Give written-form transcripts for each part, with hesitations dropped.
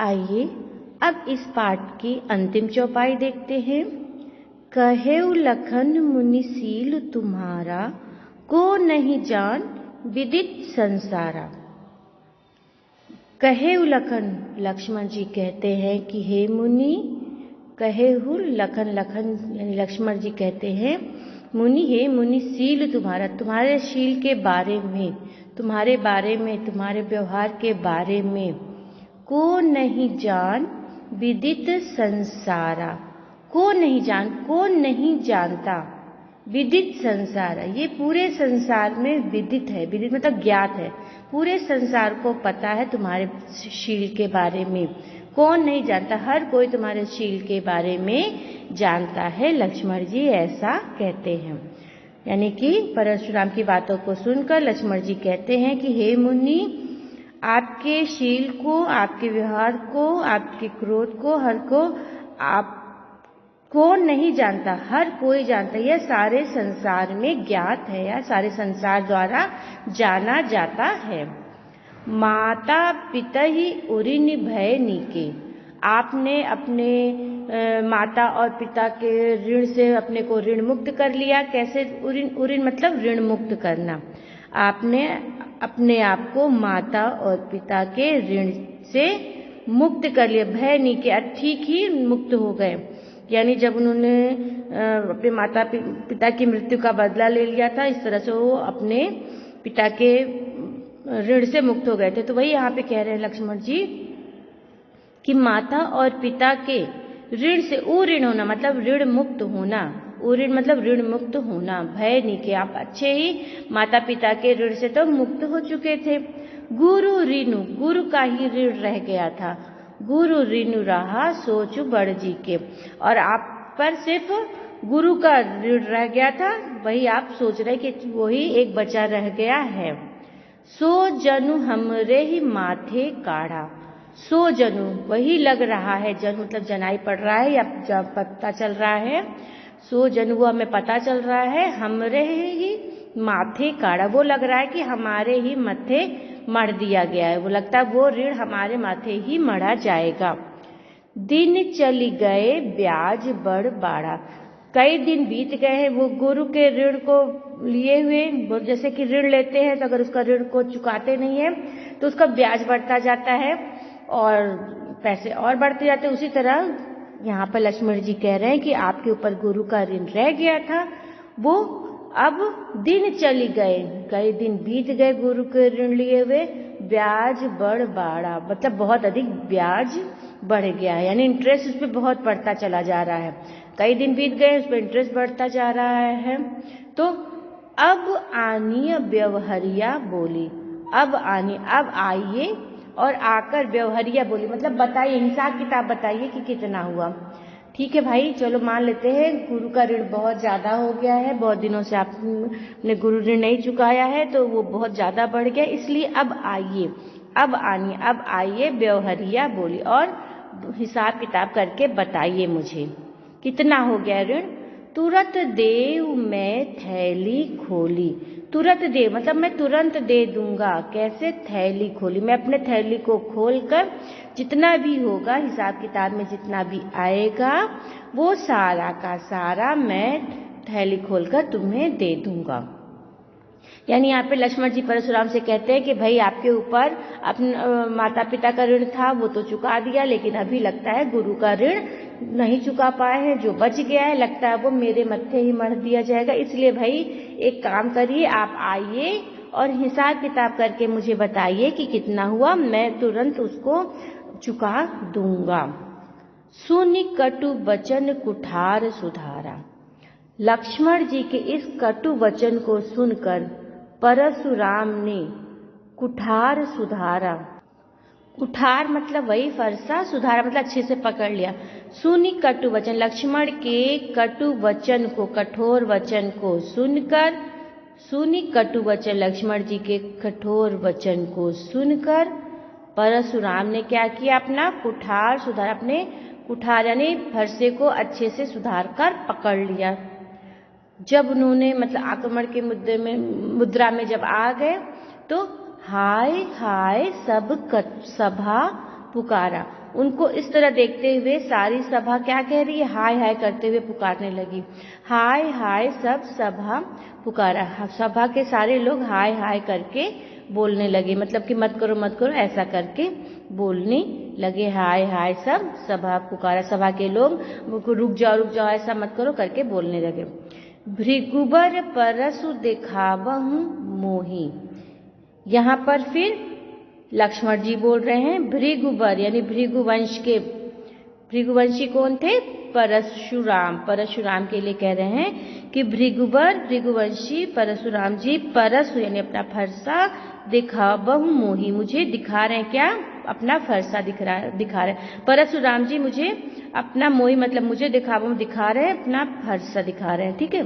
आइए अब इस पाठ की अंतिम चौपाई देखते हैं। कहेउ लखन मुनिशील तुम्हारा, को नहीं जान विदित संसारा। कहेउ लखन, लक्ष्मण जी कहते हैं कि हे मुनि, कहेउ लखन, लखन यानी लक्ष्मण जी कहते हैं मुनि, हे मुनि, शील तुम्हारा, तुम्हारे शील के बारे में, तुम्हारे बारे में, तुम्हारे व्यवहार के बारे में, को नहीं जान विदित संसारा, को नहीं जान, को नहीं जानता, विदित संसार, ये पूरे संसार में विदित है, विदित मतलब ज्ञात है, पूरे संसार को पता है तुम्हारे शील के बारे में। कौन नहीं जानता, हर कोई तुम्हारे शील के बारे में जानता है, लक्ष्मण जी ऐसा कहते हैं। यानी कि परशुराम की बातों को सुनकर लक्ष्मण जी कहते हैं कि हे मुनि, आपके शील को, आपके व्यवहार को, आपके क्रोध को, हर को आप कौन नहीं जानता, हर कोई जानता है, यह सारे संसार में ज्ञात है, या सारे संसार द्वारा जाना जाता है। माता पिता ही उरिन भय नीके, आपने अपने माता और पिता के ऋण से अपने को ऋण मुक्त कर लिया। कैसे उरिन, उरिन मतलब ऋण मुक्त करना। आपने अपने आप को माता और पिता के ऋण से मुक्त कर लिया। भय नीके, ठीक ही मुक्त हो गए। यानी जब उन्होंने अपने माता पिता की मृत्यु का बदला ले लिया था, इस तरह से वो अपने पिता के ऋण से मुक्त हो गए थे। तो वही यहाँ पे कह रहे हैं लक्ष्मण जी कि माता और पिता के ऋण से, ऋण होना मतलब ऋण मुक्त होना, ऋण मतलब ऋण मुक्त होना। भय नीके, आप अच्छे ही माता पिता के ऋण से तो मुक्त हो चुके थे। गुरु ऋणु, गुरु का ही ऋण रह गया था। गुरु ऋणु रहा सोचु बड़ जी के, और आप पर सिर्फ गुरु का ऋण रह गया था, वही आप सोच रहे कि वही एक बचा रह गया है। सो जनु हमरे ही माथे काढ़ा, सो जनु वही लग रहा है, जनु मतलब जनाई पड़ रहा है या जब पता चल रहा है, सो जनु वो हमें पता चल रहा है, हमरे ही माथे काढ़ा, वो लग रहा है कि हमारे ही माथे मढ़ दिया गया है, वो लगता है वो ऋण हमारे माथे ही मढ़ा जाएगा। दिन चली गए ब्याज बड़ बाड़ा, कई दिन बीत गए हैं, वो गुरु के ऋण को लिए हुए, जैसे कि ऋण लेते हैं तो अगर उसका ऋण को चुकाते नहीं है तो उसका ब्याज बढ़ता जाता है और पैसे और बढ़ते जाते हैं। उसी तरह यहाँ पर लक्ष्मण जी कह रहे हैं कि आपके ऊपर गुरु का ऋण रह गया था, वो अब दिन चली गए, कई दिन बीत गए गुरु के ऋण लिए हुए, ब्याज बढ़ बाड़ा मतलब बहुत अधिक ब्याज बढ़ गया है, यानी इंटरेस्ट उस पर बहुत बढ़ता चला जा रहा है। कई दिन बीत गए, उस पर इंटरेस्ट बढ़ता जा रहा है। तो अब आनी व्यवहारिया बोली, अब आनी, अब आइए और आकर व्यवहारिया बोली मतलब बताइए, हिसाब किताब बताइए कि कितना हुआ। ठीक है भाई, चलो मान लेते हैं गुरु का ऋण बहुत ज्यादा हो गया है, बहुत दिनों से आपने गुरु ऋण नहीं चुकाया है तो वो बहुत ज्यादा बढ़ गया, इसलिए अब आइए, अब आनी, अब आइए व्यवहारिया बोली और हिसाब किताब करके बताइए मुझे कितना हो गया ऋण। तुरंत देव मैं थैली खोली, तुरंत दे मतलब मैं तुरंत दे दूंगा। कैसे? थैली खोली, मैं अपने थैली को खोलकर जितना भी होगा हिसाब किताब में जितना भी आएगा वो सारा का सारा मैं थैली खोलकर तुम्हें दे दूंगा। यानी यहाँ पे लक्ष्मण जी परशुराम से कहते हैं कि भाई आपके ऊपर अपने माता पिता का ऋण था वो तो चुका दिया, लेकिन अभी लगता है गुरु का ऋण नहीं चुका पाए हैं, जो बच गया है लगता है वो मेरे मत्थे ही मढ़ दिया जाएगा। इसलिए भाई एक काम करिए, आप आइए और हिसाब किताब करके मुझे बताइए कि कितना हुआ, मैं तुरंत उसको चुका दूंगा। सुनि कटु वचन कुठार सुधारा, लक्ष्मण जी के इस कटु वचन को सुनकर परशुराम ने कुठार सुधारा, कुठार मतलब वही फरसा, सुधारा मतलब अच्छे से पकड़ लिया। सुनि कटु वचन, लक्ष्मण के कटु वचन को, कठोर वचन को सुनकर, सुनि कटु वचन, लक्ष्मण जी के कठोर वचन को सुनकर परशुराम ने क्या किया, अपना कुठार सुधारा, अपने कुठार यानी फरसे को अच्छे से सुधार कर पकड़ लिया। जब उन्होंने मतलब आक्रमण के मुद्रा में जब आ गए तो हाय हाय सब सभा पुकारा, उनको इस तरह देखते हुए सारी सभा क्या कह रही है, हाय हाय करते हुए पुकारने लगी। हाय हाय सब सभा पुकारा, सभा के सारे लोग हाय हाय करके बोलने लगे, मतलब कि मत करो ऐसा करके बोलने लगे। हाय हाय सब सभा पुकारा, सभा के लोग रुक जाओ ऐसा मत करो करके बोलने लगे। भृगुबर परसु दिखावहु मोही, यहाँ पर फिर लक्ष्मण जी बोल रहे हैं। भृगुबर यानी भृगुवंश के, भृगुवंशी कौन थे, परशुराम, परशुराम के लिए कह रहे हैं कि भृगुबर भृगुवंशी परशुराम जी परसु यानी अपना फरसा दिखावहु मोही, मुझे दिखा रहे हैं, क्या, अपना फरसा दिखा रहे हैं। परशुराम जी मुझे अपना मोही मतलब मुझे दिखा रहे हैं, अपना फरसा दिखा रहे हैं, ठीक है।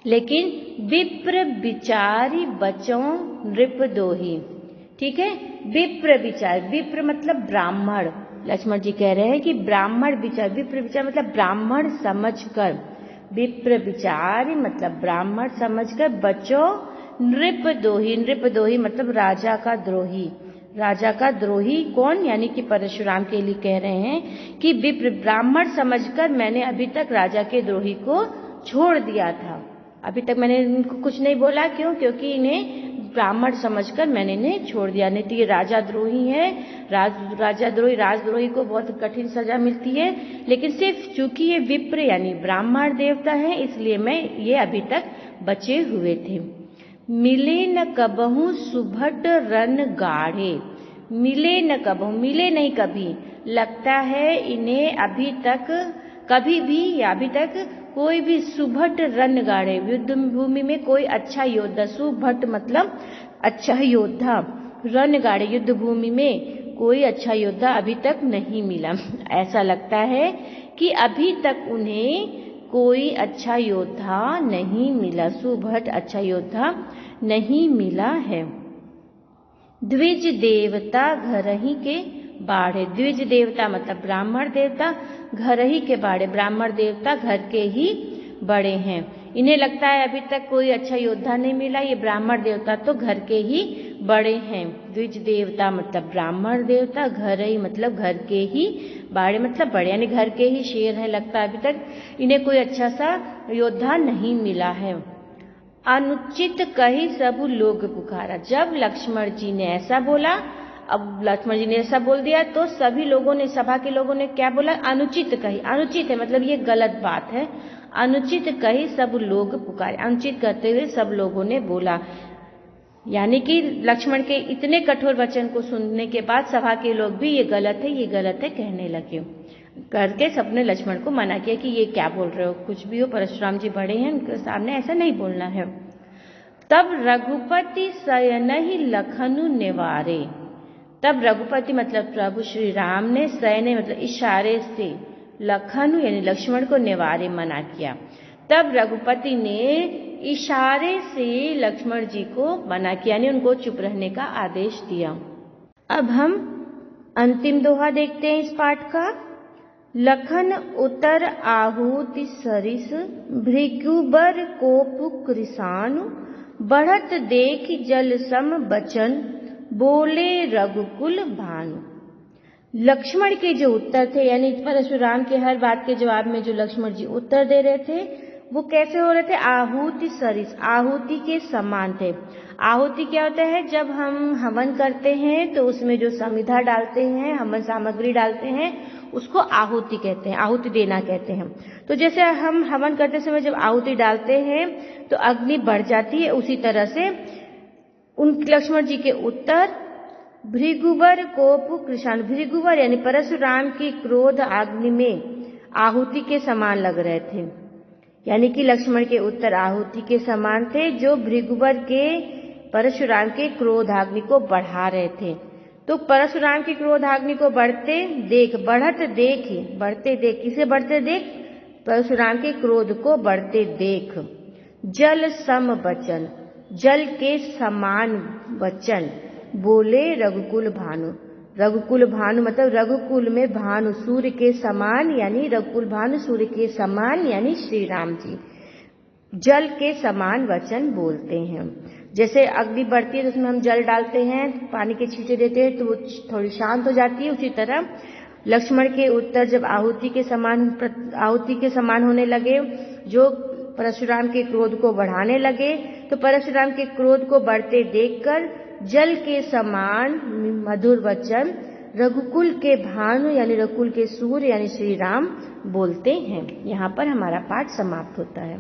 लेकिन विप्र विचारी बचों नृप दोही, ठीक है। विप्र विचार, विप्र मतलब ब्राह्मण, लक्ष्मण जी कह रहे हैं कि ब्राह्मण विचार, विप्र विचार मतलब ब्राह्मण समझकर, विप्र विचार मतलब ब्राह्मण समझकर, बचो नृप दोही, नृप दोही मतलब राजा का द्रोही, राजा का द्रोही कौन, यानी कि परशुराम के लिए कह रहे हैं कि विप्र ब्राह्मण समझकर मैंने अभी तक राजा के द्रोही को छोड़ दिया था, अभी तक मैंने इनको कुछ नहीं बोला, क्यों, क्योंकि इन्हें ब्राह्मण समझकर मैंने इन्हें छोड़ दिया, नहीं तो ये राजा द्रोही है, राजद्रोही को बहुत कठिन सजा मिलती है। लेकिन सिर्फ चूंकि ये विप्र यानी ब्राह्मण देवता है, इसलिए मैं ये अभी तक बचे हुए थे। मिले न कबहू सुभट रन गाढ़े, मिले न कबहू, मिले नहीं कभी, लगता है इन्हें अभी तक कभी भी या अभी तक कोई भी सुभट रन गाढ़े, युद्ध भूमि में कोई अच्छा योद्धा, सुभट मतलब अच्छा योद्धा, रन गाढ़े युद्ध भूमि में कोई अच्छा योद्धा अभी तक नहीं मिला। ऐसा लगता है कि अभी तक उन्हें कोई अच्छा योद्धा नहीं मिला, सुभट अच्छा योद्धा नहीं मिला है। द्विज देवता घर ही के बाढ़े, द्विज देवता मतलब ब्राह्मण देवता, घर ही के बाढ़े, ब्राह्मण देवता घर के ही बड़े हैं। इन्हें लगता है अभी तक कोई अच्छा योद्धा नहीं मिला, ये ब्राह्मण देवता तो घर के ही बड़े हैं। द्विज देवता मतलब ब्राह्मण देवता, घर ही मतलब घर के ही, बाड़े मतलब बड़े यानी घर के ही शेर है, लगता है अभी तक इन्हें कोई अच्छा सा योद्धा नहीं मिला है। अनुचित कही सब लोग पुकारा, जब लक्ष्मण जी ने ऐसा बोला, अब लक्ष्मण जी ने ऐसा बोल दिया तो सभी लोगों ने, सभा के लोगों ने क्या बोला, अनुचित कही, अनुचित है मतलब ये गलत बात है, अनुचित कही सब लोग पुकारे, अनुचित करते हुए सब लोगों ने बोला, यानी कि लक्ष्मण के इतने कठोर वचन को सुनने के बाद सभा के लोग भी ये गलत है कहने लगे, करके सबने लक्ष्मण को मना किया कि ये क्या बोल रहे हो, कुछ भी हो, परशुराम जी बड़े हैं, उनके सामने ऐसा नहीं बोलना है। तब रघुपति सयनहि लखनु निवारे, तब रघुपति मतलब प्रभु श्री राम ने, सयने मतलब इशारे से, लखनु यानी लक्ष्मण को निवारे मना किया, तब रघुपति ने इशारे से लक्ष्मण जी को मना किया, यानी उनको चुप रहने का आदेश दिया। अब हम अंतिम दोहा देखते हैं इस पाठ का। लखन उतर आहुति सरिस, भृगुबर कोप कृसानु, बढ़त देख जल सम बचन, बोले रघुकुल भानु। लक्ष्मण के जो उत्तर थे, यानी परशुराम के हर बात के जवाब में जो लक्ष्मण जी उत्तर दे रहे थे वो कैसे हो रहे थे, आहुति सरिस, आहुति के समान थे। आहुति क्या होता है, जब हम हवन करते हैं तो उसमें जो समिधा डालते हैं, हवन सामग्री डालते हैं, उसको आहुति कहते हैं, आहुति देना कहते हैं। तो जैसे हम हवन करते समय जब आहुति डालते हैं तो अग्नि बढ़ जाती है, उसी तरह से उन लक्ष्मण जी के उत्तर भृगुवर कोप कृशान, भृगुवर यानी परशुराम की क्रोध अग्नि में आहुति के समान लग रहे थे, यानी कि लक्ष्मण के उत्तर आहुति के समान थे जो भृगुवर के परशुराम के क्रोधाग्नि को बढ़ा रहे थे। तो परशुराम की क्रोधाग्नि को बढ़ते देख, बढ़त देख, बढ़ते देख, किसे बढ़ते देख, परशुराम के क्रोध को बढ़ते देख, जल सम वचन, जल के समान वचन, बोले रघुकुल भानु, रघुकुल भानु मतलब रघुकुल में भानु, सूर्य के समान, यानी रघुकुल भानु सूर्य के समान यानी श्री राम जी जल के समान वचन बोलते हैं। जैसे अग्नि बढ़ती है तो उसमें हम जल डालते हैं, पानी के छींटे देते हैं तो वो थोड़ी शांत हो जाती है। उसी तरह लक्ष्मण के उत्तर जब आहुति के समान होने लगे, जो परशुराम के क्रोध को बढ़ाने लगे, तो परशुराम के क्रोध को बढ़ते देखकर जल के समान मधुर वचन रघुकुल के भानु यानी रघुकुल के सूर्य यानी श्री राम बोलते हैं। यहाँ पर हमारा पाठ समाप्त होता है।